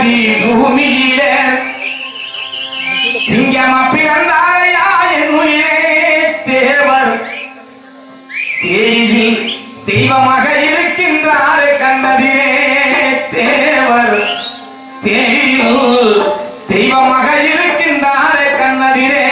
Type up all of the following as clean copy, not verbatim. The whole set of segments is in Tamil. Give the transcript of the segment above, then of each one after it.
தேடுவதி பூமியிலே சிங்கமா பிறந்தாரையா என் உயிரே தேவர் தேவி தெய்வமாக இருக்கின்றார் கண்டதிரே தேவர் தெய்வமாக இருக்கின்றார் கண்ணதிரே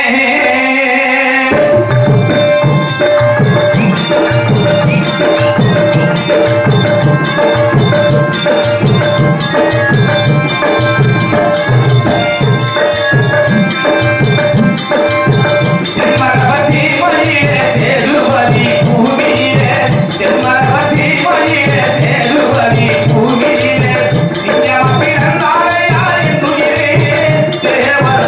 தேவர்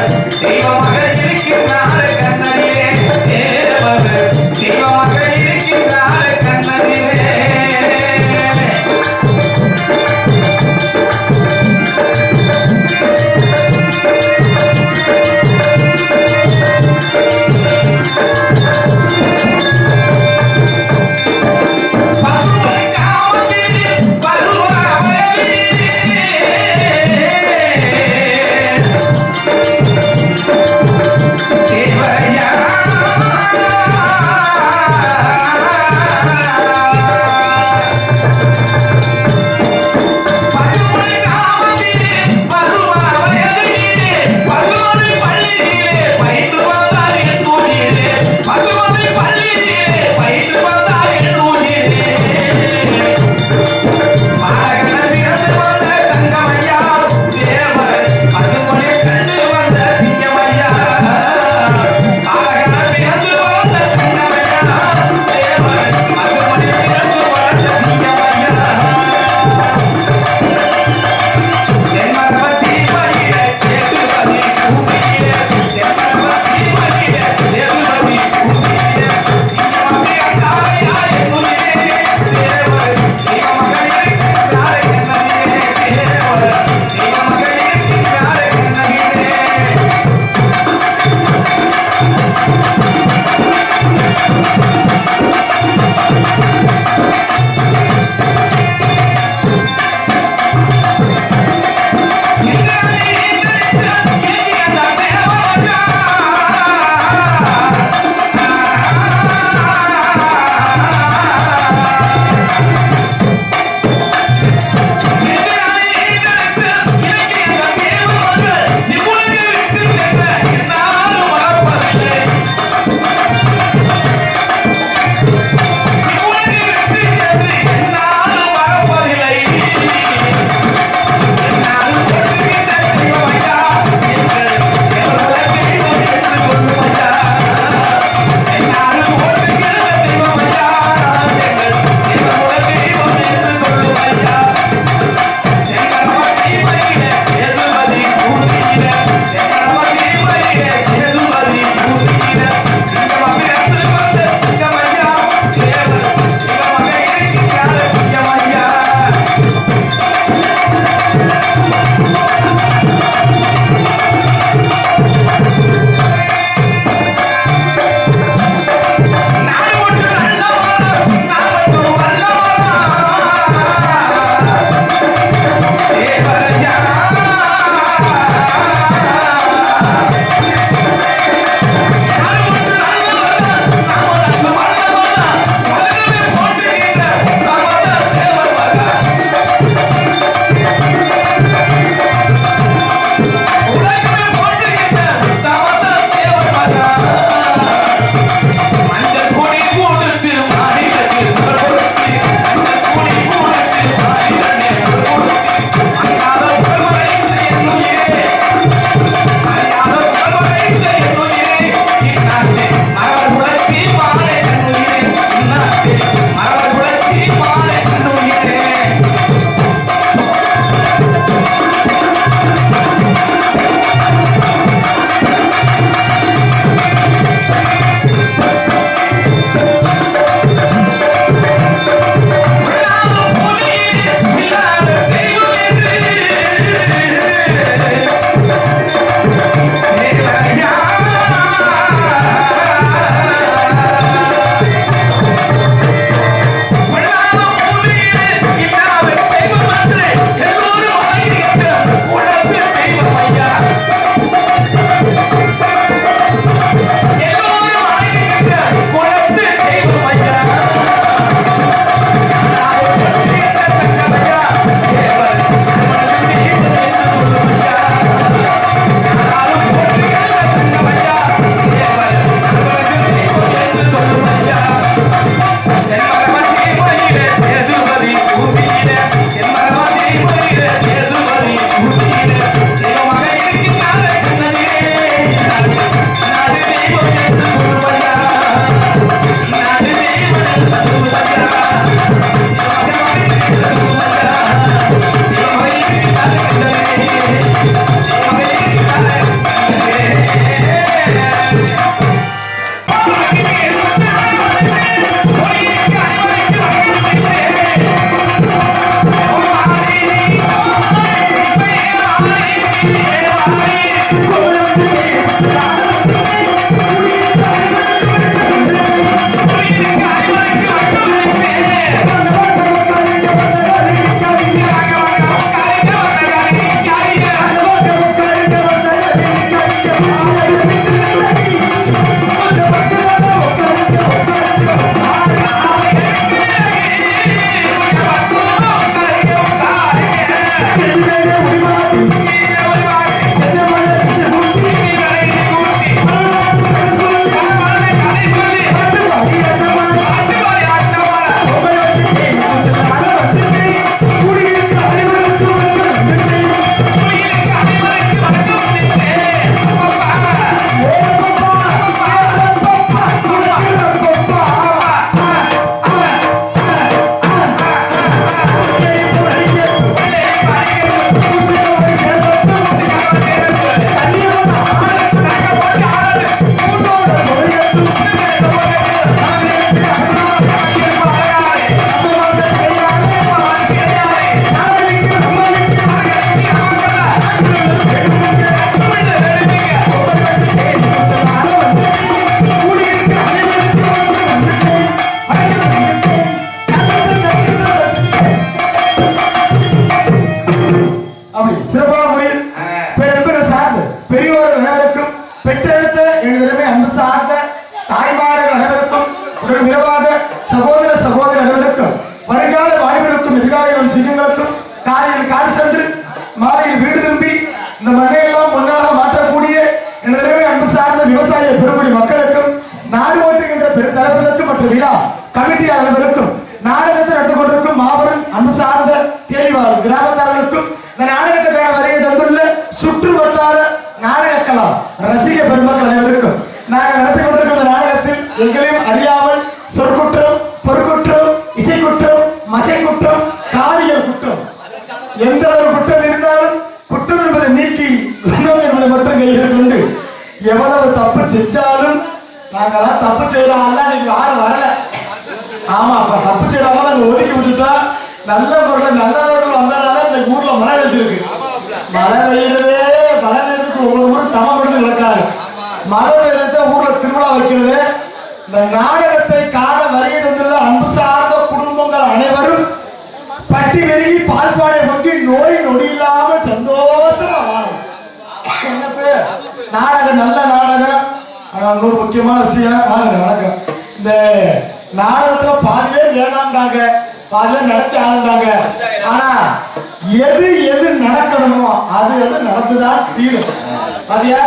எவ்வளவு தப்பு செஞ்சாலும் நாங்கெல்லாம் தப்பு செய்யறோம் நீங்க யாரும் வரல. ஆமா, அப்ப தப்பு செய்யறாங்க நாங்க ஒதுக்கி விட்டுட்டா நல்ல முறையில் நல்லவர்கள் வந்ததுனால இந்த ஊர்ல மழை பெய்ஞ்சிருக்கு. மழை பெய்யறதுக்கு ஒவ்வொரு ஊரும் தமம் எடுத்து நடக்காது. மழை பெய்யறத ஊர்ல திருவிழா வைக்கிறது. இந்த நாடகத்தை காண வருகை தந்துள்ள அன்பு சார்ந்த குடும்பங்கள் அனைவரும் பட்டி பெருகி பால்பாடை கொட்டி நோய் நொடி இல்லாம சந்தோஷமா வாழும். நாடகம் நல்ல நாடகம். ஆனா இன்னொரு முக்கியமான விஷயம் வணக்கம். இந்த நாடகத்துல பாதி பேர் வேணாம்டாங்க, பாதி பேர் நடத்தி ஆளுண்டாங்க. ஆனா எது நடக்கணுமோ அது நடந்துதான் தீரும். பாத்தியா,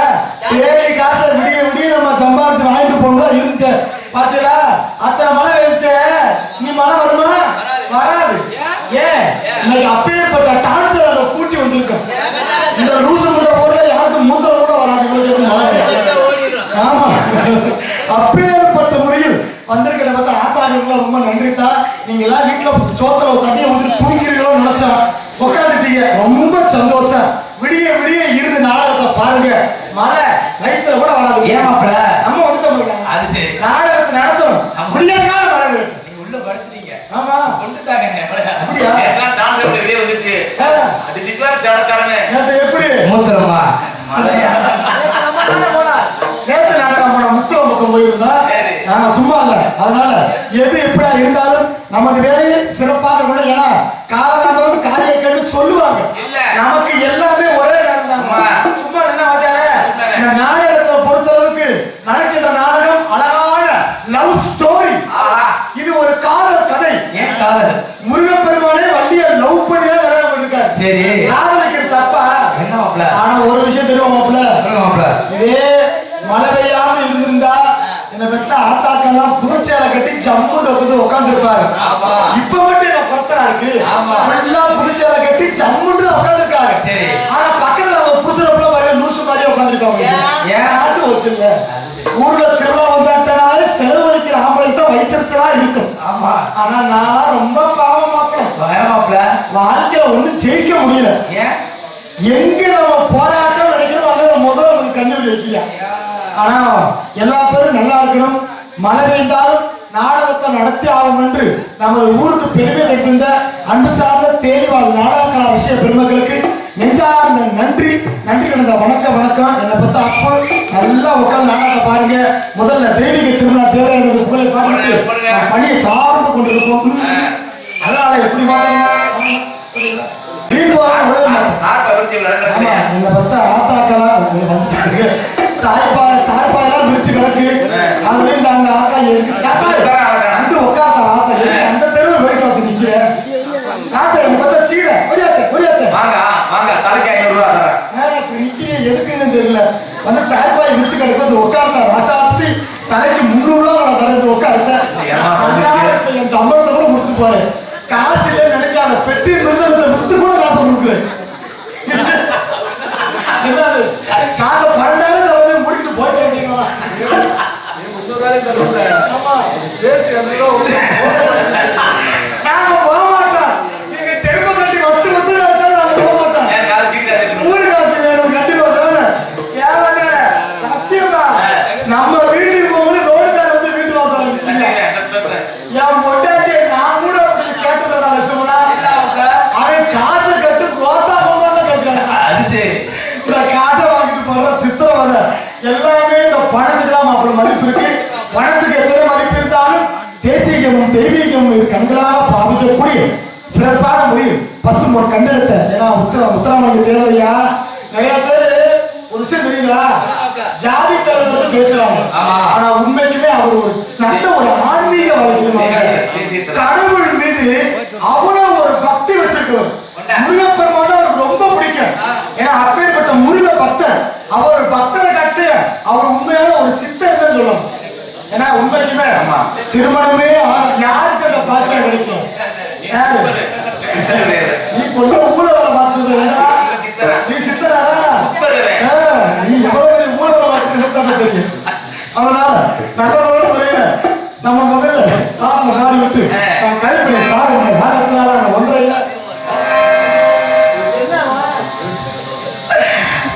தேடி காசை விடிய விடிய நம்ம சம்பாதிச்சு வாங்கிட்டு போனோம் இருந்துச்சு. பாத்தீங்களா, அத்தனை மழை வச்ச நீ மழை வருமா? வராது. ஏன் இன்னைக்கு அப்பேற்பட்ட டான்ஸர் அதை கூட்டி வந்திருக்கோம். இந்த லூசு முட்டை போல யாருக்கும் மூத்தம் கூட வராது. ஆமா, அப்பேற்பட்ட முறையில் வந்திருக்கிற பார்த்தா ஆத்தாளர்கள் ரொம்ப நன்றித்தா. நீங்க எல்லாம் வீட்டுல சோத்துல தண்ணியை ஊற்றி தூங்கிறீங்களோ நினைச்சா உட்காந்துட்டீங்க. ரொம்ப சந்தோஷம். விடிய விடிய இருந்து நாடகத்தை பாருங்க. மழை நைத்துல கூட வராது. ஏமாப்ல நம்ம வந்துட்டோம். அது சரி, நாடகத்தை நடத்தணும். விடியற்கால மழை வேணும். நீங்க உள்ள படுத்துறீங்க. ஆமா, கொண்டுட்டாங்க. அப்படியா? எல்லாம் டான்ஸ் வெளியே வந்துச்சு. அது சிக்லார் சடக்காரனே. அது எப்படி மூத்தறமா மழையா? நேத்து நாடகம் போன முக்குளம் பக்கம் போயிருந்தா நாங்க சும்மா இல்ல. அதனால எது எப்படியா இருந்தாலும் நமது வேலையை சிறப்பாக கூட. ஏன்னா காலதாமதம் காரிய கேட்டு சொல்லுவாங்க. நமக்கு எல்லாமே ஒரே நேரம் தான். சும்மா என்ன வாத்தியாரே, இந்த நாடகத்தை பொறுத்தளவுக்கு நடக்கின்ற நாடகம் அழகான லவ் ஸ்டோரி. இது ஒரு காதல் கதை. ஏன் காதல்? முருகப்பெருமானே வள்ளிய லவ் பண்ணி தான் கல்யாணம் பண்ணிருக்காரு. சரி, காதலிக்கிற தப்பா என்ன மாப்ள? ஆனா ஒரு விஷயம் தெரியும் மாப்ள, இதே மழை பெய்யாம இருந்திருந்தா என்ன பெத்த ஆத்தாக்கெல்லாம் புதுச்சேலை கட்டி ஜம்முன்னு வந்து உட்கார்ந்து இருப்பாங்க. இப்ப மட்டும் என்ன பிரச்சனை இருக்கு? எல்லாம் புதுச்சேலை கட்டி ஜம்முன்னு உட்கார்ந்து இருக்காங்க. ஆனா பக்கத்துல அவங்க புதுசுல மாதிரி லூசு மாதிரியே உட்கார்ந்து இருக்காங்க. ஆசை வச்சுல்ல. ஊர்ல திருவிழா வந்தாட்டனால செலவழிக்கிற ஆம்பளை தான் வைத்திருச்சலா இருக்கும். ஆனா நான் ரொம்ப பாவம் மாப்பிள்ள. வாழ்க்கையில ஒண்ணும் ஜெயிக்க முடியல. எங்க நம்ம போராட்டம் நினைக்கிறோம் அங்க முதல்ல நமக்கு கண்டுபிடி வைக்கல. ஆனா எல்லா பேரும் நல்லா இருக்கணும். மழை பெய்ந்தாலும் நாடகத்தை நடத்தி ஆகும் என்று நமது ஊருக்கு பெருமை எடுத்திருந்த அன்பு சார்ந்த தேடிவாழ் நாடக விஷய பெருமக்களுக்கு நெஞ்சார்ந்த நன்றி கிடந்த வணக்கம். என்னை பத்த அப்போ நல்லா உட்கார்ந்து நாடகத்தை பாருங்க. முதல்ல தெய்வீக திருவிழா தேவையான புகழை பாட்டு பணியை சார்ந்து கொண்டிருக்கும். அதனால எப்படி என்னை பத்த ஆத்தாக்கலாம் வந்துட்டாங்க. தாய்ப்பாயெல்லாம் விரிச்சு கிடக்கு. அதுல இருந்து அந்த ஆத்தா வந்து உட்கார்த்த ஆத்தா அந்த தெருவில் வரைக்கும் வந்து நிக்கிறேன். ஆத்தா என்னை பார்த்தா சீர நிக்கிறேன். எதுக்குன்னு தெரியல. வந்து தாய்ப்பாய் விரிச்சு கிடக்கு. வந்து உட்கார்த்த ரசாத்தி தலைக்கு 300 ரூபா நான் தரது உட்கார்த்தேன். என் சம்பளத்தை கூட கொடுத்துட்டு போறேன். காசு இல்லைன்னு நினைக்காத. பெட்டி மிருந்தத்தை வித்து கூட காசு கொடுக்குறேன். என்னது காசை 12,000 தரவே முடிக்கிட்டு போயிட்டு வச்சுக்கலாம். 300 தரும்ல. ஆமா, சேர்த்து நாங்க போக மாட்டோம். நீங்க செருப்பு கட்டி வத்து அடிச்சாலும் நாங்க போக மாட்டோம். ஊரு காசு வேணும் கண்டிப்பா வேணும். ஏன் சத்தியமா நம்ம வீட்டுக்கு போகும்போது ரோடுக்கார வந்து வீட்டு வாசல் என் பொட்டாட்டி நான் கூட அப்படி கேட்டதா லட்சம்னா அவன் காசை கட்டு ரோத்தா போகணும் கேட்கிறாங்க. அது சரி, இந்த காசை வாங்கிட்டு போற சித்திரவதை எல்லாமே இந்த பணத்துக்கு தான் அப்புறம் மதிப்பு இருக்கு. பணத்துக்கு எத்தனை மதிப்பு இருந்தாலும் தேசியமும் தெய்வீகமும் இது கண்களாக பாவிக்கக்கூடிய சிறப்பான முடிவு பசும்பொன் கண்டெடுத்த. ஏன்னா முத்துராமலிங்க தேவையா நிறைய பேரு ஒரு விஷயம் தெரியுங்களா, ஜாதி தலைவர் பேசுறாங்க. ஆனா உண்மைக்குமே அவர் ஒரு நல்ல ஒரு ஆன்மீக வாழ்க்கை, கடவுள் மீது அவ்வளவு ஒரு பக்தி வச்சிருக்கவர். முருகப்பெருமான அவருக்கு ரொம்ப பிடிக்கும். ஏன்னா அப்பேற்பட்ட முருக பக்தர். அவர் பக்தரை கட்டு அவர் உண்மையான ஒரு சித்தர் தான் சொல்லணும். ஏன்னா உண்மைக்குமே திருமணமே யாருக்கு அந்த பாக்கியம் கிடைக்கும்? நீ கொண்டு ஊழலை பார்த்தது நீ சித்தரா? நீ எவ்வளவு ஊழலை பார்த்து தெரியும். அதனால நல்ல முறையில நம்ம முதல்ல பாடல பாடி விட்டு கைப்படைய சாதனை காலத்தினால ஒன்றை இல்லை.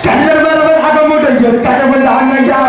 கண்ணர் மேல ஆக மூட்டை கடவுள் அண்ணையா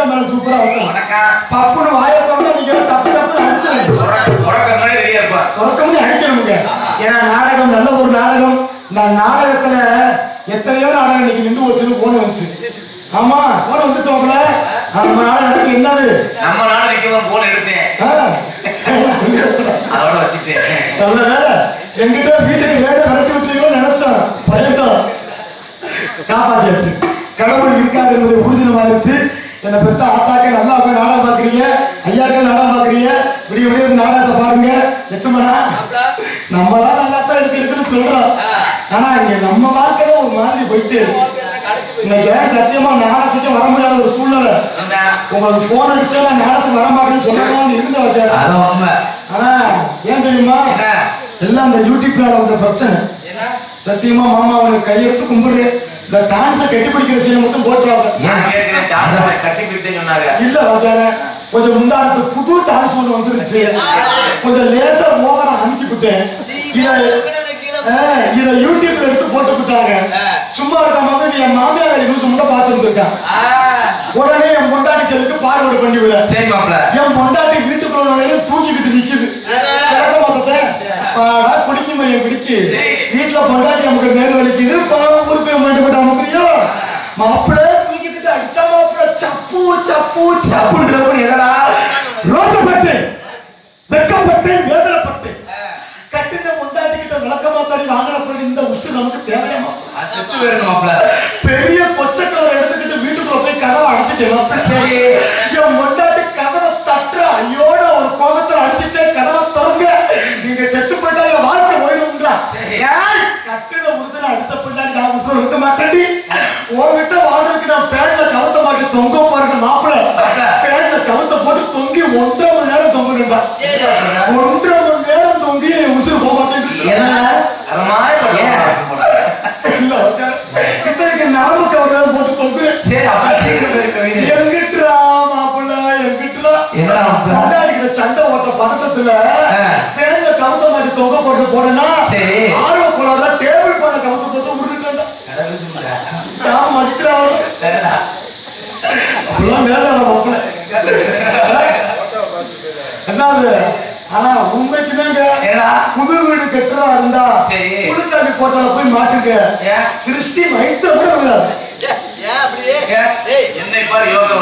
முட்டை மேல சூப்பரா இருக்கும். வணக்கம். பப்புன்னு வாயத்தோட நீங்க டப்பு டப்புன்னு அடிச்சிடணும். தொடக்கம்னு அடிக்கணுங்க. ஏன்னா நாடகம் நல்ல ஒரு நாடகம். இந்த நாடகத்துல எத்தனையோ நாடகம் இன்னைக்கு நின்று வச்சுன்னு போன வந்துச்சு. ஆமா போன வந்துச்சு உங்கள. நம்ம நாடகம் என்னது? நம்ம நாடகம் போன எடுத்தேன். அதோட வச்சுட்டேன். நல்ல வேலை எங்கிட்ட வீட்டுக்கு வேலை விரட்டி விட்டுருக்கீங்களோ நினைச்சோம். பயந்தோம். காப்பாத்தியாச்சு. கடவுள் இருக்காது என்பதை ஊர்ஜிதமாயிருச்சு. என்ன பெத்த ஆத்தாக்கள் நல்லா போய் நாடகம் பாக்குறீங்க, ஐயாக்கள் நாடகம் பாக்குறீங்க, விடிய விடிய நாடகத்தை பாருங்க. லட்சுமணா நம்மதான் நல்லா தான் இருக்குன்னு சொல்றோம். ஆனா இங்க நம்ம வாழ்க்கை ஒரு மாதிரி போயிட்டு இன்னைக்கு சத்தியமா நாடகத்துக்கு வர முடியாத ஒரு சூழ்நிலை. உங்களுக்கு போன் அடிச்சா நான் நாடகத்துக்கு வர மாட்டேன்னு சொல்லலாம்னு இருந்த வச்சாரு. ஆனா ஏன் தெரியுமா, எல்லாம் அந்த யூடியூப்ல வந்த பிரச்சனை. சத்தியமா மாமா அவனுக்கு கையெடுத்து கும்பிடுறேன். இந்த டான்ஸை கட்டி பிடிக்கிற சீனை மட்டும் போட்டுருவாங்க. இல்ல வாத்தியார கொஞ்சம் முந்தானத்து புது டான்ஸ் ஒண்ணு வந்துருச்சு. கொஞ்சம் லேசா ஓவரா அமுக்கிவிட்டேன். இத யூடியூப்ல எடுத்து போட்டு விட்டாங்க. சும்மா இருக்க மாதிரி என் மாமியார் நியூஸ் மட்டும் பார்த்துட்டு இருக்கான். உடனே என் பொண்டாட்டி செல்லுக்கு பார்வர்டு பண்ணி விட. என் பொண்டாட்டி வீட்டுக்குள்ள நுழைய தூக்கிக்கிட்டு நிக்குது. கிழக்க மொத்தத்தை குடிக்குமா என் பிடிக்கு. வீட்டுல பொண்டாட்டி நமக்கு மேல் வலிக்குது. உறுப்பை மாட்டப்பட்ட அமுக்குறியோ மாப்பிள்ள தூக்கிக்கிட்டு அடிச்சா மாப்பிள்ள சப்பு சப்பு சப்புன்றப்ப என்னடா ரோசப்பட்டு வெக்கப்பட்டு வேதனைப்பட்டு கட்டின பொண்டாட்டி கிட்ட விளக்கமாத்தாடி வாங்கின இந்த உசு நமக்கு தேவையாமா? பெரிய கொச்சக்கவர் எடுத்துக்கிட்டு வீட்டுக்குள்ள போய் கதவை அடிச்சுட்டேன். என் பொண்டாட்டி கதவை தட்டுற ஐயோட ஒரு கோபத்துல அடிச்சுட்டே கதவை திறங்க, நீங்க செத்து போயிட்டா என் வாழ்க்கை போயிடும்ன்றா. கட்டின உறுதியில அடிச்ச பின்னாடி நான் உசுர இருக்க மாட்டேன்டி. உங்ககிட்ட வாழ்றதுக்கு நான் பேன்ல கவுத்த மாட்டி தொங்க பாருங்க மாப்பிள்ள. பேன்ல கவுத்த போட்டு தொங்கி 1.5 மணி நேரம் தொங்குறா. 1.5 மணி நேரம் தொங்கி உசுறு போக மாட்டேன். இத்தனைக்கு நரம்பு கவர் போட்டு தொங்குறேன். எங்கிட்டா மாப்பிள்ள எங்கிட்டா சண்டை ஓட்ட பதட்டத்துல பேன்ல கவுத்த மாட்டி தொங்க போட்டு போனா ஆர்வ குளர்ல டேபிள் பான கவுத்த போட்டு உருட்டுட்டா. சாம மஸ்திரா மேல மாப்பிள்ள என்னது. ஆனா உண்மைக்குமேங்க புது வீடு கட்டுறதா இருந்தா புளிச்சாமி போட்டால போய் மாட்டுங்க. திருஷ்டி வைத்த விட முடியாது. என்னை பாரு யோகா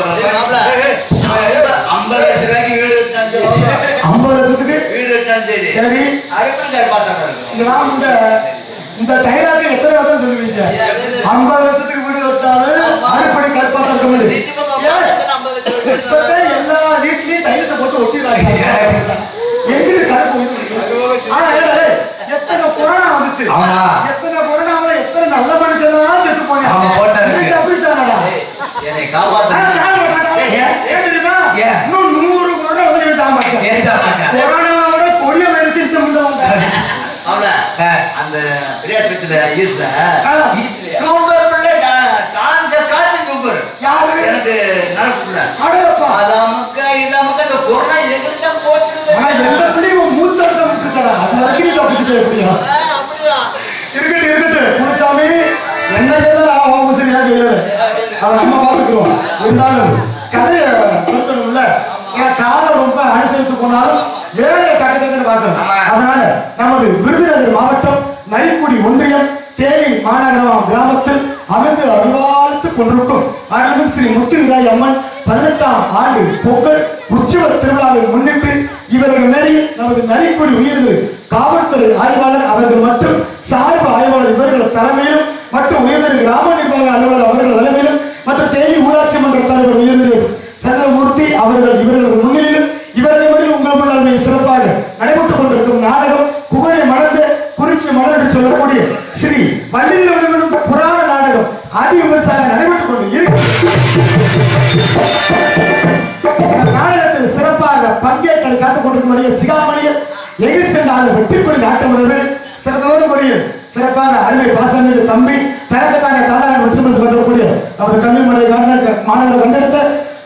50 லட்சத்துக்கு வீடு எடுத்தாங்க. 50 லட்சத்துக்கு வீடு எடுத்தாங்க. சரி இந்த டைலாக் எத்தனை வருஷம் சொல்லுவீங்க? 50 லட்சத்துக்கு வீடு கட்டாலும் அடிப்படை கற்பாத்தா இருக்க முடியும். எல்லா வீட்லயும் டைல்ஸ் போட்டு ஒட்டிடுறாங்க. எங்களுக்கு கருப்பு எத்தனை கொரோனா வந்துச்சு. எத்தனை கொரோனாவில எத்தனை நல்ல மனுஷன் செத்து போனாங்க. ஏன் தெரியுமா? இன்னும் 100 கொரோனா வந்து சாக மாட்டேன். கொரோனாவோட கொடிய வைரஸ் அந்த பெரியாஸ்பத்திரியில எனக்கு நடக்குள்ள அது அமுக்க இது அமுக்க அந்த கொரோனா எங்கிட்ட தான் போச்சுது. எந்த பிள்ளையும் மூச்சு அழுத்த விட்டுச்சடா. அது வரைக்கும் தப்பிச்சுட்டு எப்படியா இருக்கட்டும் இருக்கட்டும். குளிச்சாமி என்ன சரியாக இல்லை, அதை நம்ம பார்த்துக்கிறோம். இருந்தாலும் கதையை சொல்லணும்ல. காலம் ரொம்ப அனுசரித்து போனாலும் வேலையை டக்கு டக்குன்னு பார்க்கணும். அதனால நமது விருதுநகர் மாவட்டம் நரிக்குடி ஒன்றியம் தேனி மாநகரம் கிராமத்தில் அமைந்து அருள்வாழ்த்து கொண்டிருக்கும் அருள்மிகு ஸ்ரீ முத்துவிராய் அம்மன் 18ஆம் ஆண்டு பொங்கல் உற்சவ திருவிழாவை முன்னிட்டு இவர்கள் மேடையில் நமது நரிக்குடி உயர்ந்து காவல்துறை ஆய்வாளர் அவர்கள் மற்றும் சார்பு ஆய்வாளர் இவர்கள் தலைமையிலும் மற்றும் உயர்ந்த கிராம நிர்வாக அலுவலர் அவர்கள் தலைமையிலும் மற்றும் தேனி ஊராட்சி மன்ற தலைவர் உயர்ந்த சந்திரமூர்த்தி அவர்கள் இவர்களது முன்னிலையிலும் இவர்கள் முன்னில் உங்கள் முன்னால் சிறப்பாக நடைபெற்றுக் கொண்டிருக்கும் நாடகம் குகனை மலர்ந்த குறிச்சி மலர் என்று சொல்லக்கூடிய ஸ்ரீ வள்ளியில் புராண நாடகம் அதி விமர்சையாக நடைபெற்றுக் கொண்டு நாடகத்தில் சிறப்பாக பங்கேற்க காத்துக் கொண்டிருக்கும் சிகாமணியில் எகிர் சென்றால் வெற்றி கொடி நாட்டவர்கள் சிறந்தோடு முறையில் சிறப்பாக அருமை பாசமிகு தம்பி தனக்குத்தான தாதான வெற்றி பரிசு பெற்றக்கூடிய நமது கல்வி மாணவர் கண்டெடுத்த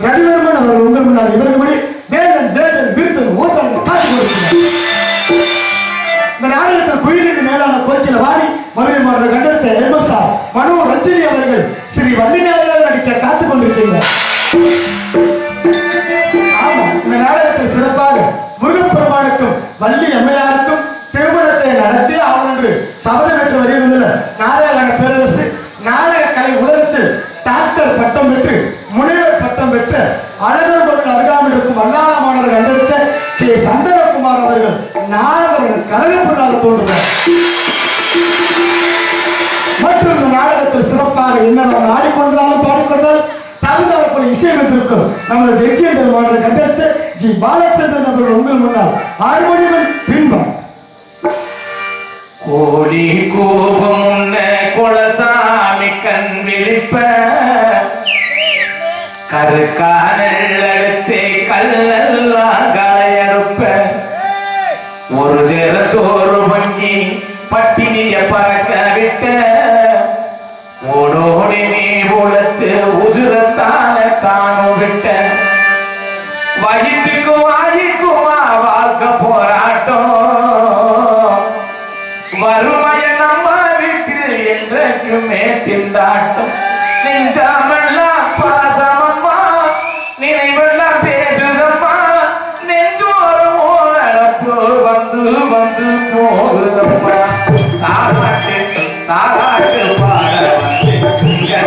ரவிவர்மன் அவர்கள் உங்கள் முன்னால் இவர்கள் வேலன் வேலன் விருத்தன் ஓட்டாங்க காத்துக் கொண்டிருக்கிறார். இந்த நாடகத்தில் குயிலின் மேலான கோயில வாணி மதுரை மாவட்ட கண்டெடுத்த எம்எஸ்ஆர் மனோ ரஞ்சனி அவர்கள் ஸ்ரீ வள்ளிநாயகர் நடிக்க காத்துக் கொண்டிருக்கிறார். எம்மையாருக்கும் திருமணத்தை நடத்தி அவன் என்று சபதம் பெற்று வருகின்றன. நாடக பேரரசு நாடக கலை உலகத்தில் டாக்டர் பட்டம் பெற்று முனைவர் பட்டம் பெற்று அழகர் கோவில் அருகாமல் இருக்கும் வல்லாளமானவர் கண்டெடுத்த கே சந்தனகுமார் அவர்கள் நாடகர் கழகப்பொருளாக தோன்றுவார். மற்றும் இந்த நாடகத்தில் சிறப்பாக என்னதான் ஆடிக்கொண்டதாலும் பாடிக்கொண்டதால் தகுந்தால் போல இசையமைத்திருக்கும் நமது தெஜ்ஜேந்திர மாநில கண்டெடுத்த ஜி பாலச்சந்திரன் அவர்கள் உங்கள் முன்னால் ஹார்மோனியம் பின்பார். கோடி கோபம் உன்ன குலசாமி கண் விழிப்ப கருக்கானல் அடுத்தே கல்லெல்லாம் களையறுப்ப ஒரு தேர சோறு வங்கி பட்டினிய பறக்க விட்ட ஓடோடி நீ உழைச்சு உதிரத்தான தானும் விட்ட வயிற்றுக்கும் வாயிக்குமா வாழ்க்கை போராட்டம் வறுமைய நம்ம வீட்டில் என்றைக்குமே திண்டாட்டம் நெஞ்சாமெல்லாம் பாசமம்மா நினைவெல்லாம் பேசுதம்மா நெஞ்சோரமோ நடப்பு வந்து வந்து போகுதம்மா தாராட்டு தாராட்டு பாட தாராட்டு பாட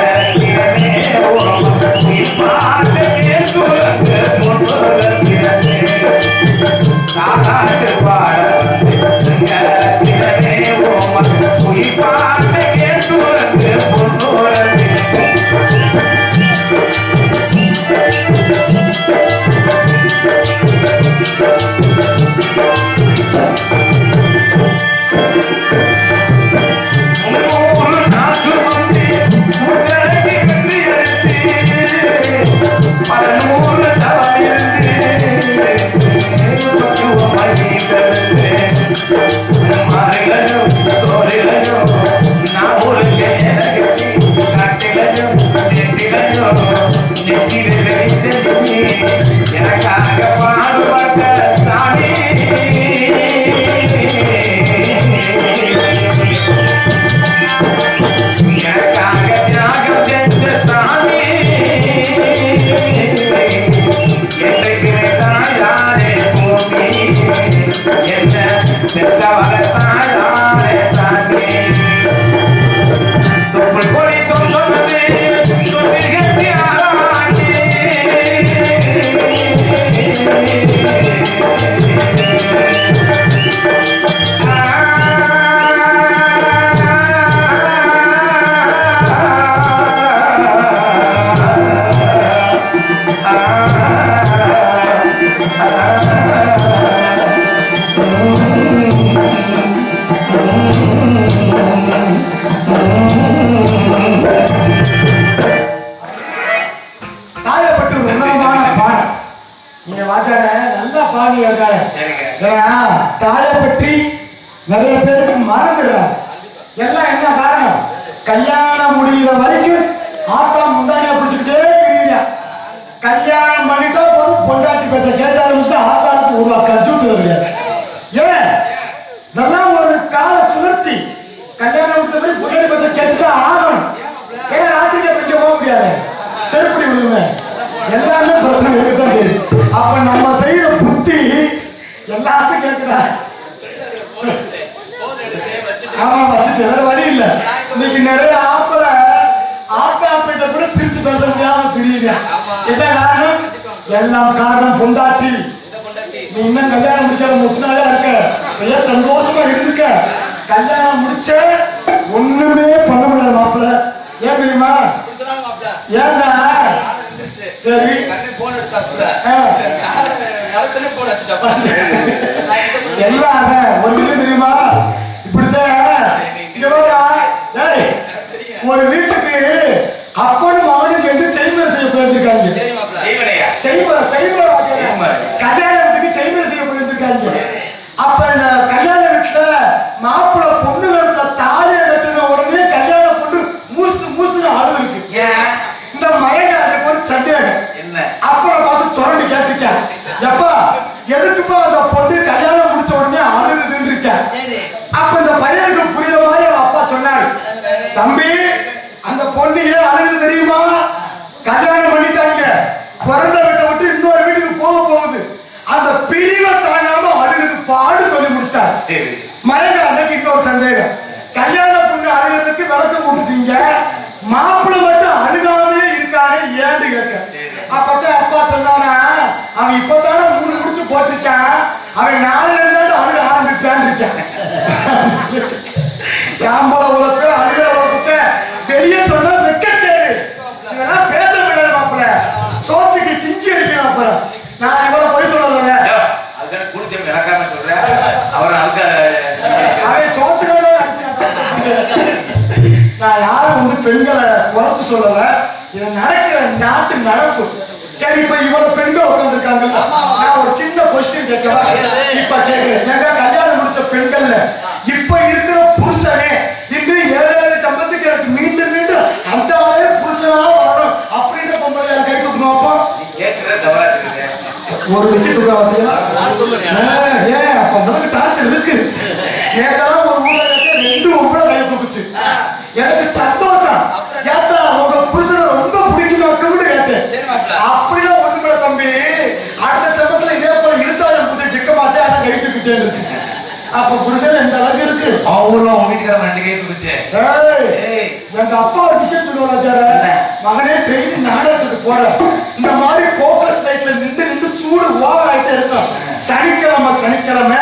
தாயை பற்றி நிறைய பேருக்கு மறந்துடுறாங்க. எல்லாம் என்ன காரணம்? கல்யாணம் முடிகிற வரைக்கும் ஆத்தா முந்தானியா பிடிச்சுக்கிட்டே தெரியுங்க. கல்யாணம் பண்ணிட்டா போதும் பொண்டாட்டி பேச்ச கேட்ட ஆரம்பிச்சுட்டு ஆத்தாளுக்கு ஒரு கட்சி விட்டு கிடையாது. ஏன் இதெல்லாம் ஒரு கால சுழற்சி. கல்யாணம் முடிச்ச மாதிரி பொண்டாட்டி பேச்ச கேட்டுதான் ஆகணும். ஏன்னா ராத்திரிக்கே பிடிக்க போக முடியாது, செருப்படி விடுங்க, எல்லாமே பிரச்சனை இருக்குதான் சரி. அப்ப நம்ம செய்யற புத்தி எல்லாத்தையும் கேட்குதா? ஆமா, வச்சுட்டு வேற வழி இல்ல. இன்னைக்கு நிறைய ஆப்பல ஆத்தாப்பிட்ட கூட சிரிச்சு பேச முடியாம தெரியல. என்ன காரணம்? எல்லாம் காரணம் பொண்டாட்டி. நீ இன்னும் கல்யாணம் முடிக்காத முத்துனாலே இருக்க, ஏன் சந்தோஷமா இருந்துக்க. கல்யாணம் முடிச்ச ஒண்ணுமே பண்ண முடியாது மாப்பிள்ள. ஏன் தெரியுமா? ஏன்டா? சரி எல்லாம் ஒரு விஷயம் தெரியுமா? இப்படித்தான் ஒரு வீட்டுக்கு அப்பனும் மகனும் சேர்ந்து செய்முறை செய்ய போயிருக்காங்க. கல்யாண வீட்டுக்கு செய்முறை செய்ய போயிருக்காங்க. அப்ப இந்த கல்யாண வீட்டுல மாப்பிள்ள பொண்ணு கழுத்துல தாலியை கட்டுன உடனே கல்யாண பொண்ணு மூசு மூசுன்னு அழுது இருக்கு. இந்த மயங்காருக்கு ஒரு சந்தேகம். அப்புறம் பார்த்து சுரண்டி கேட்டுக்க, எப்பா எதுக்குப்பா அந்த பொண்ணு கல்யாணம் முடிச்ச உடனே அழுதுன்னு இருக்க? அப்ப இந்த பையனுக்கு புரியுற மாதிரி அவன் அப்பா சொன்னாரு, தம்பி அந்த பொண்ணு ஏன் அழுது தெரியுமா? கல்யாணம் பண்ணிட்டாங்க, பிறந்த வீட்டை விட்டு இன்னொரு வீட்டுக்கு போக போகுது, அந்த பிரிவை தாங்காம அழுகுது பாடு சொல்லி மயங்காரனுக்கு இன்னொரு சந்தேகம். கல்யாண பொண்ணு அழுகிறதுக்கு விளக்கு போட்டுட்டீங்க, மாப்பிள்ளை மட்டும் அழுகாமே இருக்கானே ஏன்னு கேட்க. அப்பதான் அப்பா சொன்னானா, அவன் இப்பதானே 3 முடிச்சு போட்டிருக்கான், அவன் 4 அழுக ஆரம்பிப்பான் இருக்கான். யாம்பள உழப்பு அழுகிற உழப்புக்கு வெளியே சொன்னா வெக்கத்தேரு. இதெல்லாம் பேச முடியாது மாப்பிள்ள, சோத்துக்கு சிஞ்சி அடிக்கணும். அப்புறம் நான் இவ்வளவு போய் சொல்லல, அவன் சோத்துக்காக நான் யாரும் வந்து பெண்களை குறைச்சு சொல்லல, இது நடக்கிற நாட்டு நடப்பு. சரி, இப்ப இவ்வளவு பெண்கள் உட்கார்ந்துருக்காங்க, நான் ஒரு சின்ன கொஸ்டின் கேட்கவா? இப்ப கேட்கிறேன், எங்க கல்யாணம் முடிச்ச பெண்கள்ல இப்ப இருக்கிற புருஷனே இன்னும் 7 சம்பத்துக்கு எனக்கு மீண்டும் மீண்டும் அந்த ஆளே புருஷனா வரணும் அப்படின்ற பொம்பளை கை தூக்கணும். அப்போ ஒரு விக்கி தூக்க பார்த்தீங்களா? ஏன் அப்ப அந்த அளவுக்கு டார்ச்சர் இருக்கு. நேத்தெல்லாம் ஒரு ஊர்ல 2 பொம்பளை கை தூக்குச்சு. எனக்கு சந்தோஷம். ஏத்தா உங்க புருஷனை ரொம்ப பிடிக்குமாக்குன்னு கேட்டேன். அப்படிலாம் ஒண்ணுமில்ல தம்பி, அடுத்த சமயத்துல இதே போல இருச்சாயம் புதுசை சிக்க மாட்டேன், அதை கை தூக்கிட்டே இருந்துச்சு. அப்ப புருஷன் எந்த அளவுக்கு இருக்கு? ஊர்ல உங்க வீட்டுக்காரன் 2 கை தூக்குச்சு. எங்க அப்பா ஒரு விஷயம் சொல்லுவாங்க, மகனே ட்ரெயின் நாடகத்துக்கு போற இந்த மாதிரி போக்கஸ் லைட்ல நின்று சூடு ஓவர் ஆயிட்டே இருக்கும். சனிக்கிழமை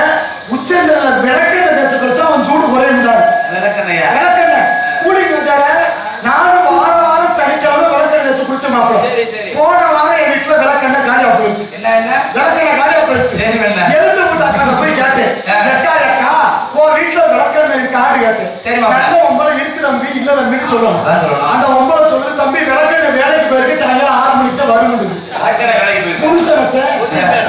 உச்சந்தல விளக்கெண்ணெய் தேய்ச்சி வச்சா அவன் சூடு குறைய முடியாது. விளக்கெண்ணெய் கூலிங் வச்சார. நானும் வாரம் சனிக்கிழமை விளக்கெண்ணெய் தேய்ச்சி குடிச்ச மாப்பிள்ள. போன வாரம் என் வீட்டுல விளக்கெண்ணெய் காலியா போயிடுச்சு. விளக்கெண்ணெய் காலியா போயிடுச்சு. எழுந்து விட்டு அக்கா போய் கேட்டேன், அக்கா உன் வீட்டுல விளக்கெண்ணெய் காடு கேட்டேன். நல்ல ஒம்பளை இருக்கு தம்பி, இல்ல தம்பின்னு சொல்லணும். அந்த ஒம்பளை சொல்லுது, தம்பி விளக்கெண்ணெய் வேலைக்கு போயிருக்கு, சாயங்காலம் 6 மணிக்கு தான் வருமுடுது. புருஷனத்தை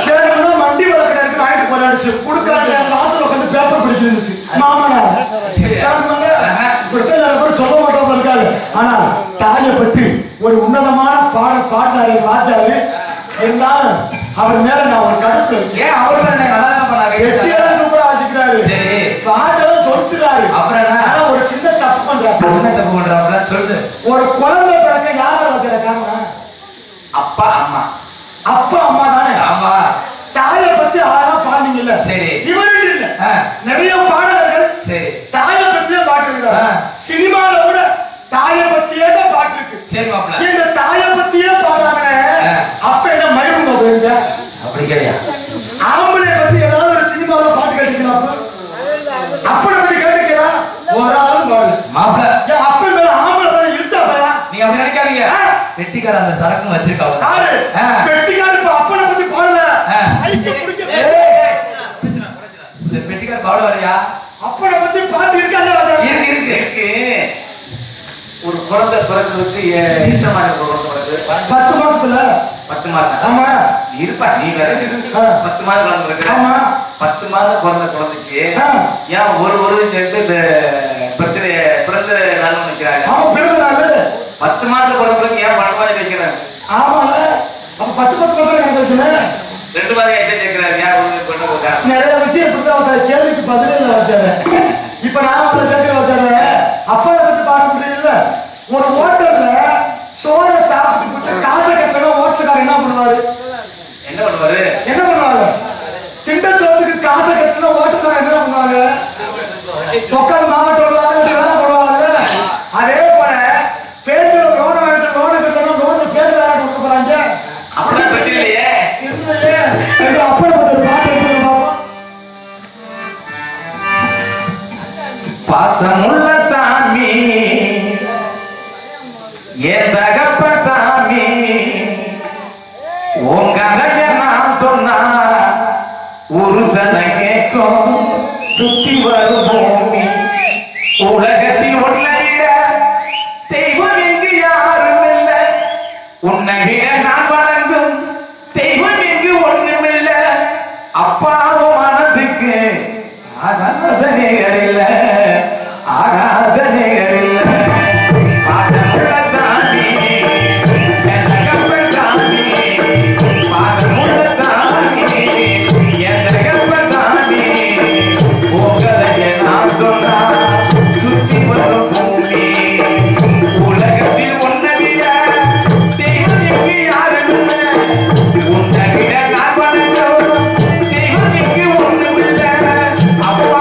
வேணும்னா மண்டி விளக்கெண்ணெய் வாங்கிட்டு போராடிச்சு கொடுக்காது. வாசல் உட்காந்து பேப்பர் படிக்க இருந்துச்சு. மாமனா இப்படித்தான் நிறைய பேர் சொல்ல மாட்டோம் இருக்காது. ஆனா தாயை பற்றி ஒரு உன்னதமான பாடினாரு ராஜாரு. இருந்தாலும் அவர் மேல நான் ஒரு கடுப்பு இருக்கேன். அவர் சூப்பரா ஆசிக்கிறாரு, பாட்டெல்லாம் சொல்லிடுறாரு. அப்புறம் ஒரு சின்ன தப்பு பண்றாரு. சொல்லுது, ஒரு குழந்தை பிறக்க யாரால வைக்கிற காரணம்? அப்பா அம்மா. அப்பா அம்மா தானே. ஆமா. தாயை பத்தி அழகா பாடுனீங்கல்ல. சரி, இவருக்கு இல்ல நிறைய பாடகர்கள் சரி தாயை பத்தியே பாட்டு இருக்காங்க. சினிமால கூட தாயை பத்தியே தான் பாட்டு இருக்கு. சரி மாப்பிள்ள, இந்த தாயை பத்தியே பாடுறாங்க. அப்ப என்ன மயிலுங்க போயிருங்க? அப்படி கிடையாது. ஆம்பளை பத்தி ஏதாவது ஒரு சினிமால பாட்டு கேட்டீங்களா? அப்பனை பத்தி கேட்டீங்களா? ஒரு ஆளும் பாடல மாப்பிள்ள. அப்ப மேல ஆம்பளை மேல இழுச்சா பாயா? நீங்க அப்படி நினைக்காதீங்க. பெட்டிக்கார அந்த சரக்கு வச்சிருக்காங்க. பெட்டிக்கார அப்பனை பத்தி பாடல. பெட்டிக்கார பாட வரையா? அப்பனை பத்தி பாட்டு இருக்காது. இருக்கு. ஒரு குழந்தை பிறக்கிறதுக்கு எத்தனை மாதம் பிறகு? 10 மாசத்துல. 10 மாசம். ஆமா. இருப்பா நீ வேற 10 மாதம் குழந்தை பிறகு. ஆமா. 10 மாதம் பிறந்த குழந்தைக்கு ஏன் ஒரு சேர்த்து பிறந்த நாள் நினைக்கிறாங்க? ஆமா, பிறந்த நாள் 10 மாதம் பிறகு ஏன் 12 மாதம் வைக்கிறாங்க? ஆமால, அப்ப 10 மாசம் எனக்கு வைக்கணும். 2 மாதம் ஆயிட்டே கேட்கிறாங்க. ஏன் நிறைய விஷயம் இப்படிதான் கேள்விக்கு பதிலே இல்லை வச்சாரு. இப்ப நான் உங்களை கேட்கிற வச்சாரு, அப்பாவை பத்தி பாட முடியல. ஒரு ஹோட்டல்ல சோறை சாப்பிட்டு போட்டு காசை கட்டணும். ஹோட்டலுக்காரர் என்ன பண்ணுவாரு? என்ன பண்ணுவாரு? திண்ட சோத்துக்கு காசை கட்டணும். ஹோட்டலுக்காரர் என்ன பண்ணுவாங்க? உட்காந்து மாவட்டம் வேலை பண்ணுவாங்க. அதே போல பேர்ல லோனை வாங்கிட்டு லோனை கட்டணும். லோன் பேர்ல யாரும் கொடுக்க போறாங்க? அப்படியே பத்திரிலையே இல்லையே. அப்பா பத்தி பாட்டு பாசமுள்ள சாமி என் தகப்ப சாமி, உங்க நான் சொன்னா ஒரு சன கேட்கும். சுத்தி வரும் பூமி உலகத்தில் உன்னை விட தெய்வம் எங்கு யாரும் இல்லை. உன்னை விட நான் வணங்கும் தெய்வம் எங்கு ஒண்ணும் இல்லை. அப்பாவும் மனசுக்கு ஆகாச நேரில்ல, ஆகாச நேரில்ல. பாசமுள்ள சாமி என் தகப்ப சாமி, பாசமுள்ள சாமி என் தகப்ப சாமி, உங்களைய நான் சொன்னா சுத்தி வரும் பூமி உலகத்தில் உன்னை விட தெய்வம் எங்கு யாரும் இல்லை. உன்னை விட நான் வணங்கும் தெய்வம் எங்கு ஒண்ணும் இல்லை. அப்பா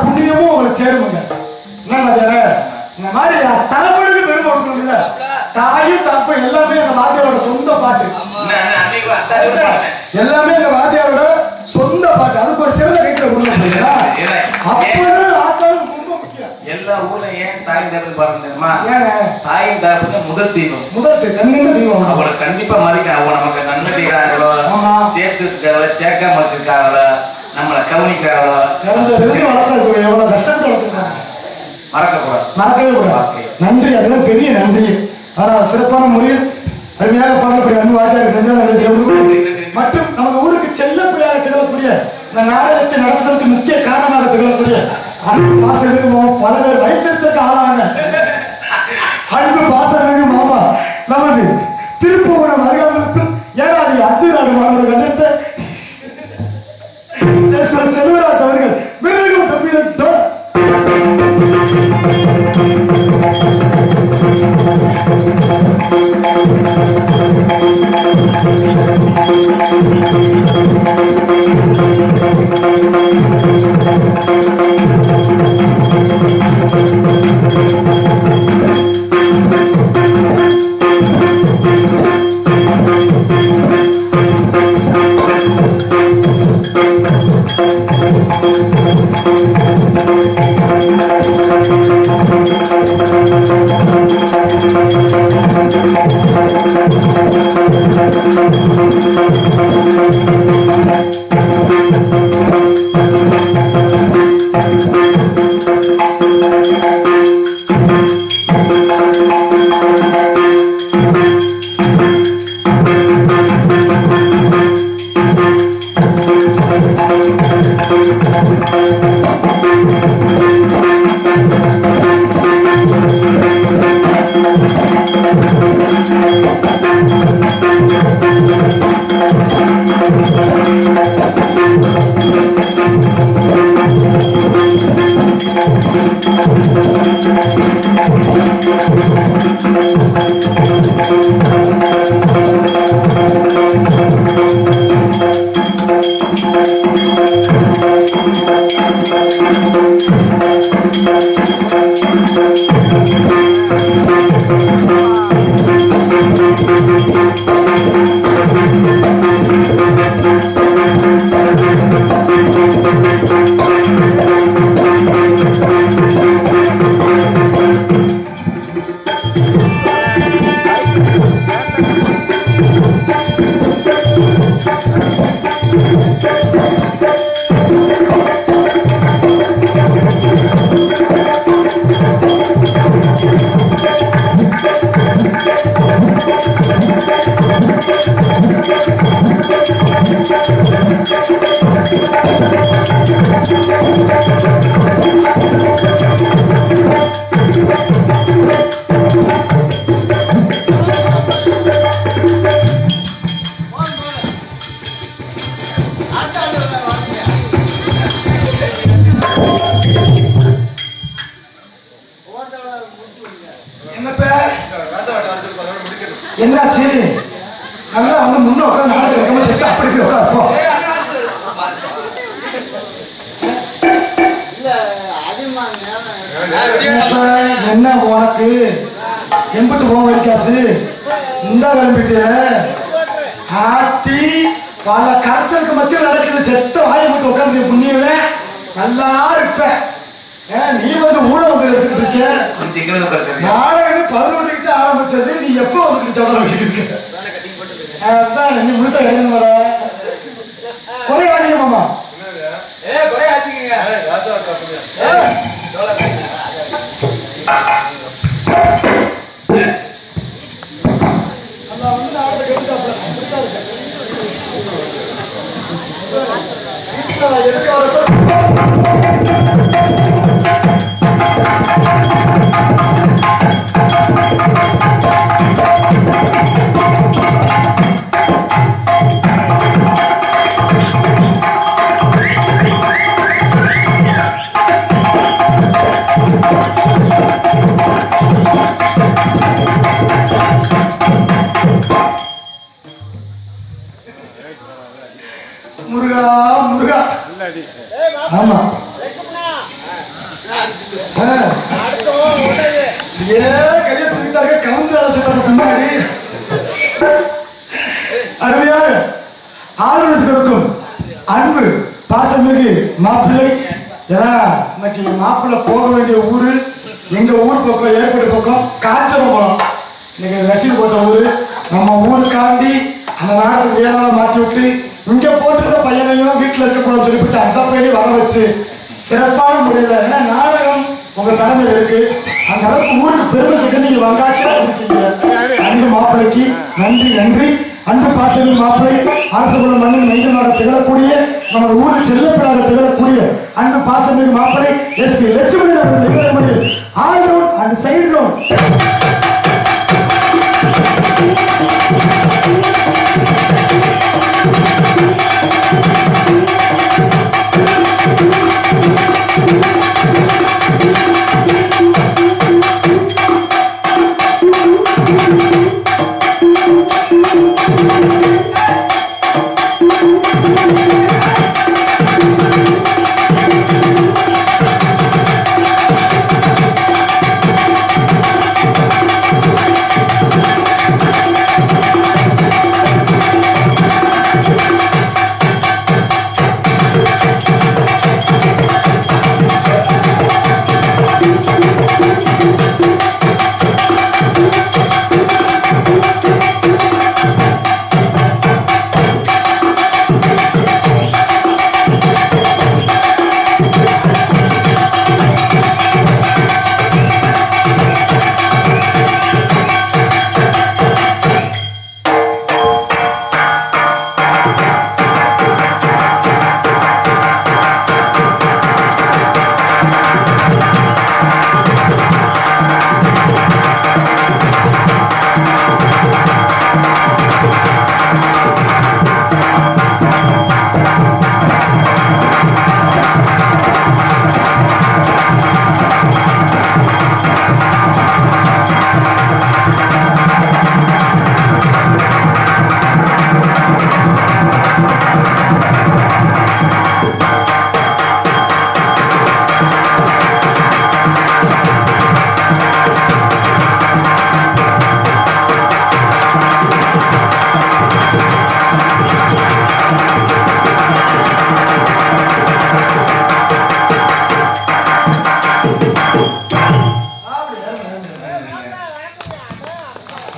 புண்ணியமும் உங்களுக்கு சேருமுங்க. இந்த மாதிரி தலைமுறைக்கு பெருமை கொடுக்கணும்ல. தாயும் தப்பும் எல்லாமே எங்க வாத்தியாரோட சொந்த பாட்டு. எல்லாமே எங்க வாத்தியாரோட சொந்த பாட்டு. அதுக்கு ஒரு சிறந்த கைத்துல கொடுக்கணும். எல்லா ஊர்ல ஏன் தாய் தகவல் பாருங்கம்மா, தாயின் தகவல் முதல் தெய்வம், தெய்வம். அவளை கண்டிப்பா மதிக்க. அவ நமக்கு நன்மை செய்யறாங்களோ, சேர்த்து வச்சிருக்காங்களோ, சேர்க்காம வச்சிருக்காங்களோ, நம்மளை கவனிக்கிறாங்களோ, எவ்வளவு கஷ்டப்பட்டு வளர்த்துருக்காங்க, மறக்கவே கூடாது. நன்றி, அதுதான் பெரிய நன்றி. அதனால சிறப்பான முறையில் அருமையாக பாடக்கூடிய அன்பு வாத்தியார் மற்றும் நமது ஊருக்கு செல்ல பிள்ளையாக திகழக்கூடிய இந்த நாடகத்தை நடத்துவதற்கு முக்கிய காரணமாக திகழக்கூடிய அன்பு பாசம் பல பேர் வைத்திருக்க ஆளான அன்பு பாசம் மாமா நமது திருப்புவனம் அருகாமலுக்கும் ஏழாவது அச்சுராடு மாணவர் கண்டெடுத்த செல்வராஜ் அவர்கள் மிகவும் கம்பீரத்தோர் என்னாச்சு? நல்லா வந்து முன்ன உட்காந்து நாடகம் எடுக்காம செத்து அப்படி போய் உட்காருப்போம். என்ன உனக்கு எம்பிட்டு போக வைக்காசு இந்த விளம்பிட்டு ஆத்தி பல கரைச்சலுக்கு மத்தியில் நடக்குது. செத்த வாயை மட்டும் உட்காந்து புண்ணியவே நல்லா இருப்ப. நீ வந்து ஊட வந்து எடுத்துக்கிட்டு இருக்க. நாடகம் 11 தான் ஆரம்பிச்சது. நீ எப்போ வந்துட்டு சவரம் வச்சுட்டு இருக்க? அதான் நீ முழுசா இறங்க வர குறை வாசிங்க மாமா. குறை ஆசிங்க. நம்ம வந்து நாடகத்தை கேட்டுட்டாப்ல அப்படித்தான் இருக்கு. வீட்டுல எதுக்கு வர முருகா முருகா. ஆமா கையை தூக்கிட்டாங்க கவுந்து முன்னாடி. அருமையாக ஆளுநர்களுக்கும் அன்பு பாசமிகு மாப்பிள்ளை. ஏன்னா இன்னைக்கு மாப்பிள்ளை போக வேண்டிய ஊரு எங்க ஊர் பக்கம் ஏற்பாடு பக்கம் காஞ்சனபுரம். இன்னைக்கு ரசீது போட்ட ஊரு நம்ம ஊருக்காண்டி அந்த நாடகத்துக்கு வேற மாற்றி விட்டு இங்க போட்டிருந்த பையனையும் வீட்டுல இருக்கக்கூடாது சொல்லிவிட்டு அந்த பையனையும் வர வச்சு சிறப்பான முறையில். ஏன்னா நாடகம் உங்க தலைமையில் இருக்கு. அந்த அளவுக்கு ஊருக்கு பெருமை சேர்க்க நீங்க வங்காட்சியா இருக்கீங்க. அன்பு மாப்பிள்ளைக்கு நன்றி நன்றி. அன்பு பாசமிகு மாப்பிள்ளை அரசுகுல மண்ணின் மையமாக திகழக்கூடிய நமது ஊரில் செல்லப்படாத திகழக்கூடிய அன்பு பாசமிகு மாப்பிள்ளை SP லட்சுமணன் அவர்கள் all round and side round.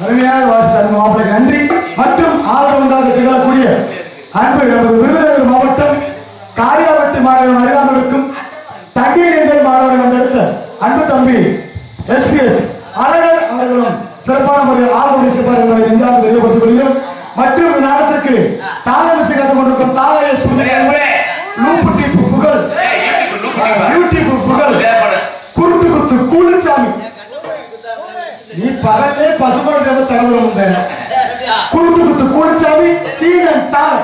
அருமையாக வாசித்த மாப்பிள்ளை நன்றி. மற்றும் ஆளுநராக திகழக்கூடிய அன்பு நமது விருதுநகர் மாவட்டம் காரியாவட்டி மாணவர்கள் அறியாமலுக்கும் தண்ணீர் மாணவர்கள் வந்தெடுத்த அன்பு தம்பி SPS அழகர் அவர்களும் சிறப்பான முறையில் ஆளுநர் சிறப்பாக என்பதை நெஞ்சாக தெரியப்படுத்திக் கொள்கிறோம். மற்றும் இந்த நாடத்திற்கு தாளமிசை கற்றுக் கொண்டிருக்கும் தாளைய லூப்புட்டி புகழ் யூடியூப் புகழ் குருட்டு குத்து கூலிச்சாமி. நீ பகலே பசுமரத்தை தடவுறோம். குருட்டு குத்து கூலிச்சாமி சீனன் தாள்.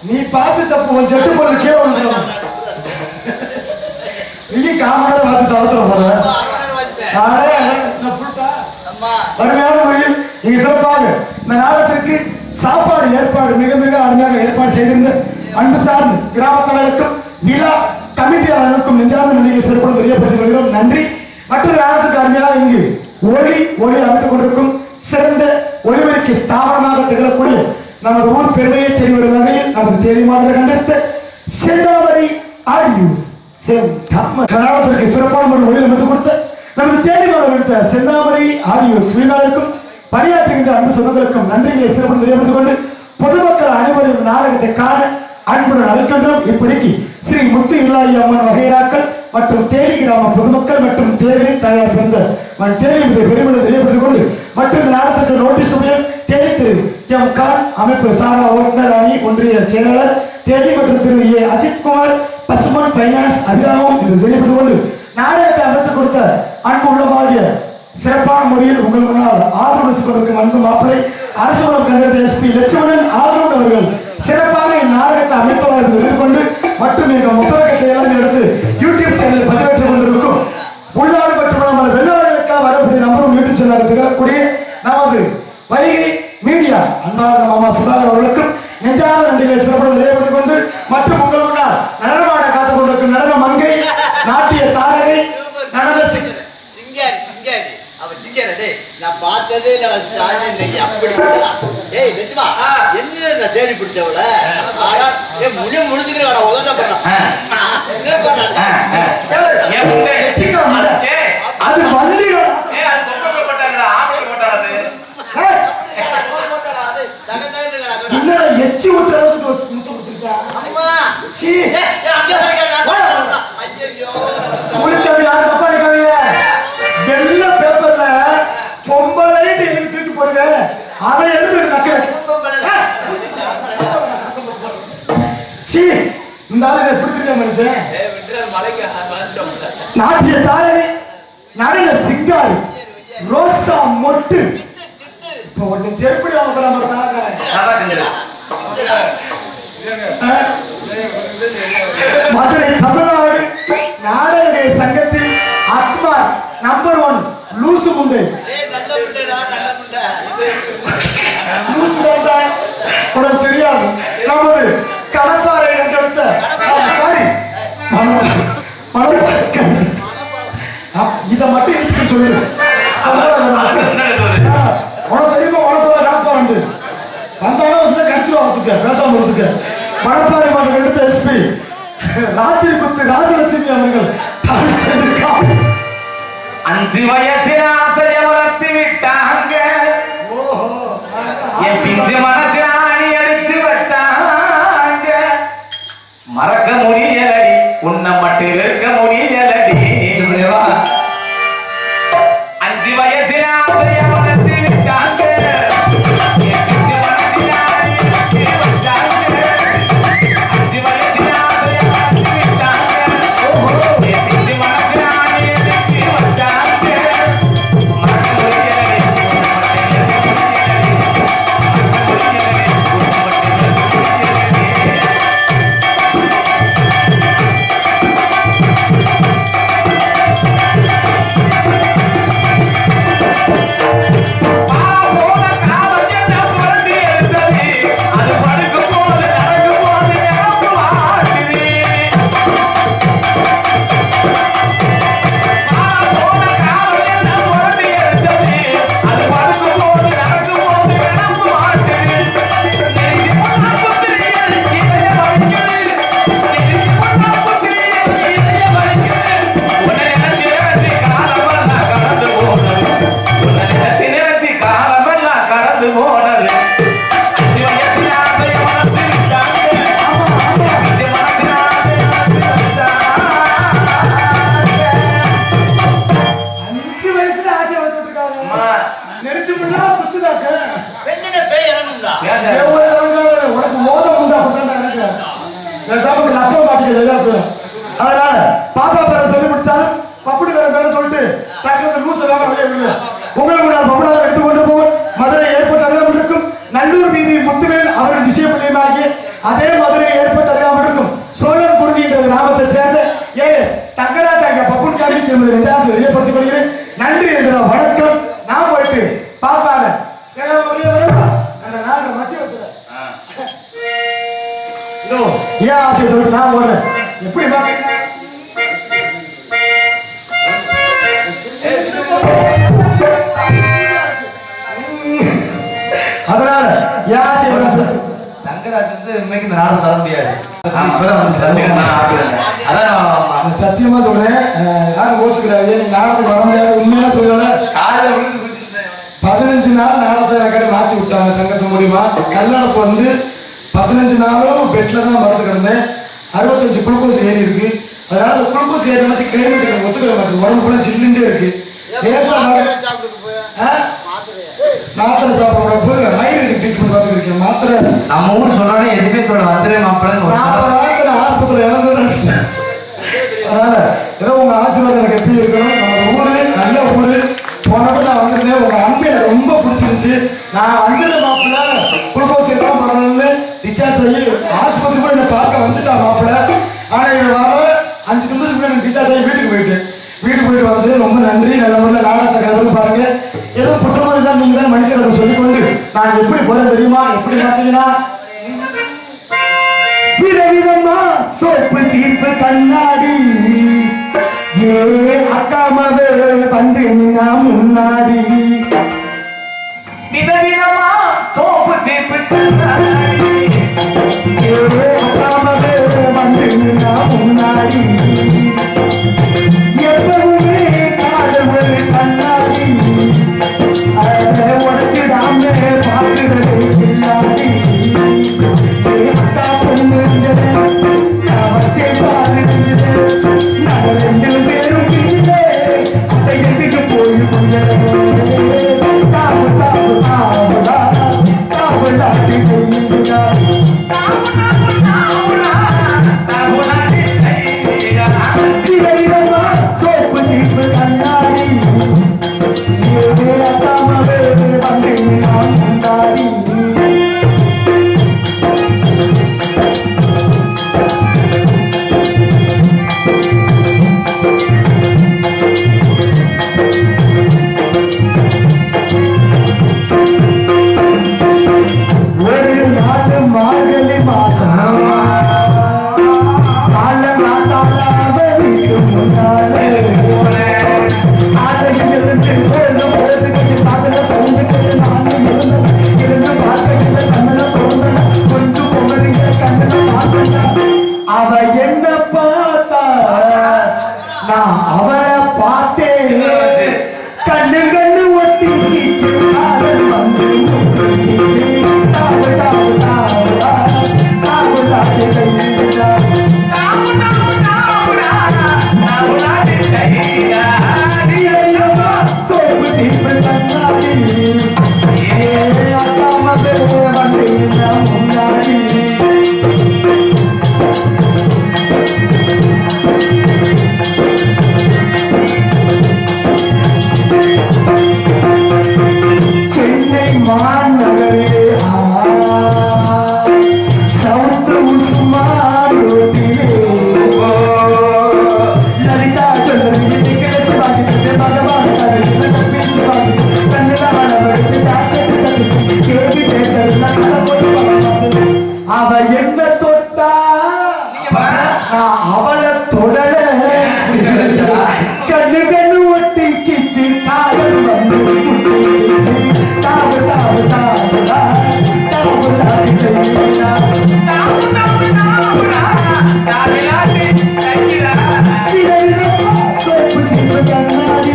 நீ பார்த்து சப்பு உன் செட்டு போட்டு கீழே வந்துடும். நீ காமனரை வாசி தளர்த்துற போற அருமையான முறையில் இங்கு சிறப்பாக இந்த நாடகத்திற்கு சாப்பாடு ஏற்பாடு மிக மிக அருமையாக ஏற்பாடு செய்திருந்த அன்பு சார்ந்து கிராமத்தவர்களுக்கும் விழா கமிட்டியாளர்களுக்கும் நெஞ்சார்ந்த நன்றிகளை சிறப்புடன் தெரியப்படுத்திக் கொள்கிறோம். நன்றி. மற்றொரு நாடகத்துக்கு அருமையாக இங்கு ஒளி அமைத்துக் கொண்டிருக்கும் சிறந்த ஒளிபெருக்கி ஸ்தாபனமாக திகழக்கூடிய நமது ஊர் பெருமையை தேடி வரும் வகையில் நமது தேதி மாதிரி கண்டெடுத்த செந்தாமரை ஆடியோஸ் செந்தாமரை சிறப்பான ஒரு வழியில் அமைத்து கொடுத்த நமது தேடி மாதம் எடுத்த செந்தாமரை ஆடியோஸ் வீணாளருக்கும் பணியாற்றுகின்ற அன்பு சொந்தங்களுக்கும் நன்றிகளை சிறப்பு தெரிவித்துக் கொண்டு பொதுமக்கள் அனைவரும் நாடகத்தை காண அன்புடன் அழைக்கின்றோம். இப்படிக்கு ஸ்ரீ முத்து இல்லாயி அம்மன் வகைராக்கள் மற்றும் தேனி கிராம பொதுமக்கள் மற்றும் தேவையின் தயார் பிறந்த தேனி பெருமிட தெரியப்படுத்திக் கொண்டு மற்றும் நாடகத்திற்கு நோட்டீஸ் உபயம் தேனி திரு எம் கான் அமைப்பு சாரா ஓட்டுநர் அணி ஒன்றிய செயலாளர் தேனி மற்றும் திரு ஏ அஜித்குமார் பசுமன் பைனான்ஸ் அபிராமம் என்று தெரியப்படுத்திக் கொண்டு நாடகத்தை அமைத்துக் கொடுத்த அன்பு உள்ளமாகிய சிறப்பான முறையில் உங்கள் முன்னால் ஆளுநர் கொண்டிருக்கும் அன்பு மாப்பிள்ளை அரசு கண்டது எஸ்பி லட்சுமணன் ஆளுநர் அவர்கள் சிறப்பாக இந்நாடகத்தை அமைப்பதாக இருந்து கொண்டு மற்றும் இந்த முசலக்கட்டை எல்லாம் எடுத்து யூடியூப் சேனலில் பதிவேற்றுக் கொண்டிருக்கும் உள்நாடு மற்றும் வெளிநாடுகளுக்காக வரக்கூடிய நம்பரும் யூடியூப் சேனலாக திகழக்கூடிய நமது வைகை மீடியா அன்பார்ந்த மாமா சுதாகர் அவர்களுக்கும் நெஞ்சாத நன்றிகளை சிறப்பாக நினைவுபடுத்திக் கொண்டு மற்றும் உங்கள் முன்னால் நடனமாட காத்துக் கொண்டிருக்கும் நடன மங்கை நாட்டிய தாரகை நடன நான் பார்த்ததே இல்லடா சாமி இன்னைக்கு அப்படி ஏய் நிஜமா என்ன தேடி பிடிச்சவள ஆனா ஏ முடிஞ்சுக்கிறா உதட்ட பண்ணலாம் அது வள்ளி என்னடா எச்சி விட்டு அளவுக்கு முத்து கொடுத்துருக்கா அம்மா முழிச்சாமி நான் தப்பா நினைக்காதீங்க. வெள்ள பேப்பர்ல பொம்பளைட்டு எழுதி தூக்கி போடுவேன் அதை எடுத்து இந்த ஆளுங்க பிடிச்சிருக்க மனுஷன் நாட்டிய தாரகை நடன சிங்காரி ரோசா மொட்டு இப்ப ஒருத்தன் செருப்படி வாங்க நம்ம தாரக்காரன் மதுரை தமிழ்நாடு நாடக சங்கத்தில் ஆத்மா நம்பர் 1 லூசு முண்டை லூசு முண்டை உனக்கு தெரியாது நமது கடப்பாறை என்றெடுத்த சாரி இதை மட்டும் இருக்கு சொல்லு உனக்கு தெரியுமா உனக்கு கடப்பாறை வந்தாலும் கடிச்சிருவாங்க பேசாம இருக்கு மணப்பாறை மாவட்டம் எடுத்த எஸ்பி ராத்திரி குத்து ராசலட்சுமி அவர்கள் 5 வயசில் ஆசைய வளர்த்து விட்டாங்க என் பிஞ்சு மனசில் ஆணி அடிச்சு வச்சாங்க மறக்க முடியலடி உன்னை மட்டும் இருக்க முடியலடி 5 வயசில் ஆசைய வளர்த்து விட்டாங்க அதனால பாப்பா பேரை சொல்லி முடிச்சாலும் பப்புடுக்கிற பேரை சொல்லிட்டு உங்களுக்கு நான் பப்புடாக எடுத்துக்கொண்டு போவோம். மதுரை ஏர்போர்ட் அருகாமல் இருக்கும் நல்லூர் பிபி முத்துவேல் அவர்கள் விஷயப்பள்ளியமாகிய அதே மதுரை ஏர்போர்ட் அருகாமல் இருக்கும் சோழன் குருணி என்ற கிராமத்தை சேர்ந்த ஏஎஸ் தங்கராஜ் ஆகிய பப்புன் காரி என்பதை தெரியப்படுத்திக் கொள்கிறேன். நன்றி என்ற வணக்கம். நான் போயிட்டு பாப்பாங்க அந்த நாள் மத்திய ஏன் ஆசையை சொல்லிட்டு நான் போடுறேன். எப்படி பாக்க அதனால ஏன் ஆசையை சத்யராஜ் வந்து இன்னைக்கு இந்த நாடகம் வர முடியாது. அதான் சத்தியமா சொல்றேன், யாரும் யோசிக்கிறாரு நீ நாடகத்துக்கு வர முடியாது. உண்மையா சொல்லல, 15 நாள் நாடகத்தை எனக்கு மாற்றி விட்டாங்க சங்கத்து மூலியமா. கல்லடப்பு வந்து 15 நாளும் பெட்ல தான் மறுத்து கிடந்தேன். 65 குளுக்கோஸ் ஏறி இருக்கு. அதனால அந்த குளுக்கோஸ் ஏறி மாசி கிளைமேட் ஒத்துக்கிற மாட்டேங்குது. உடம்பு கூட சில்லுண்டே இருக்கு. மாத்திரை சாப்பிட்றப்ப ஆயுர்வேதிக் ட்ரீட்மெண்ட் பார்த்துருக்கேன். மாத்திரை நம்ம ஊர் சொன்னாலே எதுவுமே சொல்ல வந்துரு மாப்பிள்ளை ஆஸ்பத்திரியில் இறந்து. அதனால ஏதோ உங்க ஆசீர்வாதம் எனக்கு எப்படி இருக்கணும். நம்ம ஊரு நல்ல ஊரு. போனப்ப நான் வந்திருந்தேன். உங்க அன்பு எனக்கு ரொம்ப பிடிச்சிருந்துச்சு. நான் வந்துட்டு மாப்பிள்ள குளுக்கோஸ் எல்லாம் பண்ணணும்னு டிஸ்சார்ஜ் ஆகி ஆஸ்பத்திரி கூட என்னை பார்க்க வந்துட்டா மாப்பிள்ள. ஆனா இவன் வர 5 நிமிஷத்துக்கு எனக்கு டிஸ்சார்ஜ் ஆகி வீட்டுக்கு போயிட்டு வந்துட்டு ரொம்ப நன்றி. நல்ல முறையில் நாடகத்தை கலந்து பாருங்க. ஏதோ புற்றமாக தான் நீங்க தான் மனிதர்கள் சொல்லிக்கொண்டு நான் எப்படி போறேன் தெரியுமா? எப்படி பார்த்தீங்கன்னா விதவிதமா சோப்பு சீப்பு கண்ணாடி ஏ அக்காமவே வந்து முன்னாடி விதவிதமா சோப்பு சீப்பு கண்ணாடி ஏ அக்காமவே வந்து முன்னாடி எப்பவுமே காதல் ஒரு கண்ணாடி அதை உடச்சிடாம பார்க்கிறது இல்லாடி அக்கா பொண்ணு அவத்தை பாருங்க நாங்கள் 2 பேரும் அதை எதுக்கு போய் தாவு தாவு தாவுடா தாவுடாட்டி போயிடுடா சோப்பு சீப்பு கண்ணாடி ஏதாமவே வந்து நான் முன்னாடி ஒரு நாள் மார்கழி மாசம் அவ என்ன பார்த்தா நான் அவளை பார்த்தேன். கண்ணு கண்ணு ஒட்டி காதல் வந்து சோப்பு தீப்பு கண்ணாடி அக்காமவே வந்து முன்னாடி சென்னை மாநகரிலே சவுத்து உஸ்மான் ரோட்டிலே லலிதா சொல்லுங்க அவ என்ன தொட்டா அவளை தொடல கண்ணு கண்ணு ஒட்டி கிச்சு காதல் வந்து தாவு தாவு தாவுடா சோப்பு சீப்பு கண்ணாடி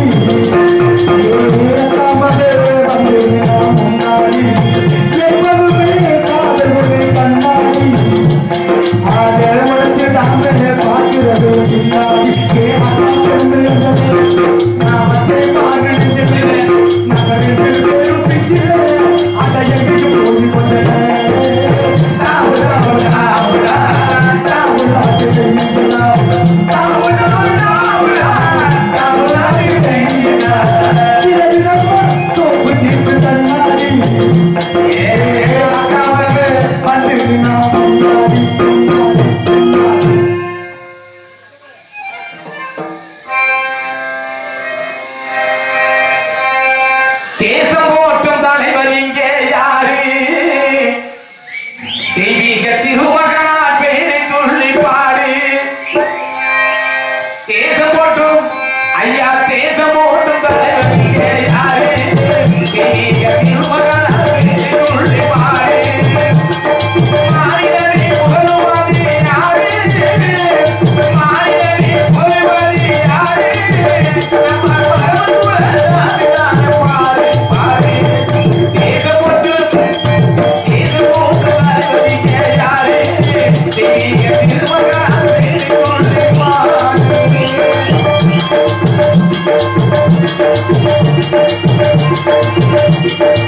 ஆ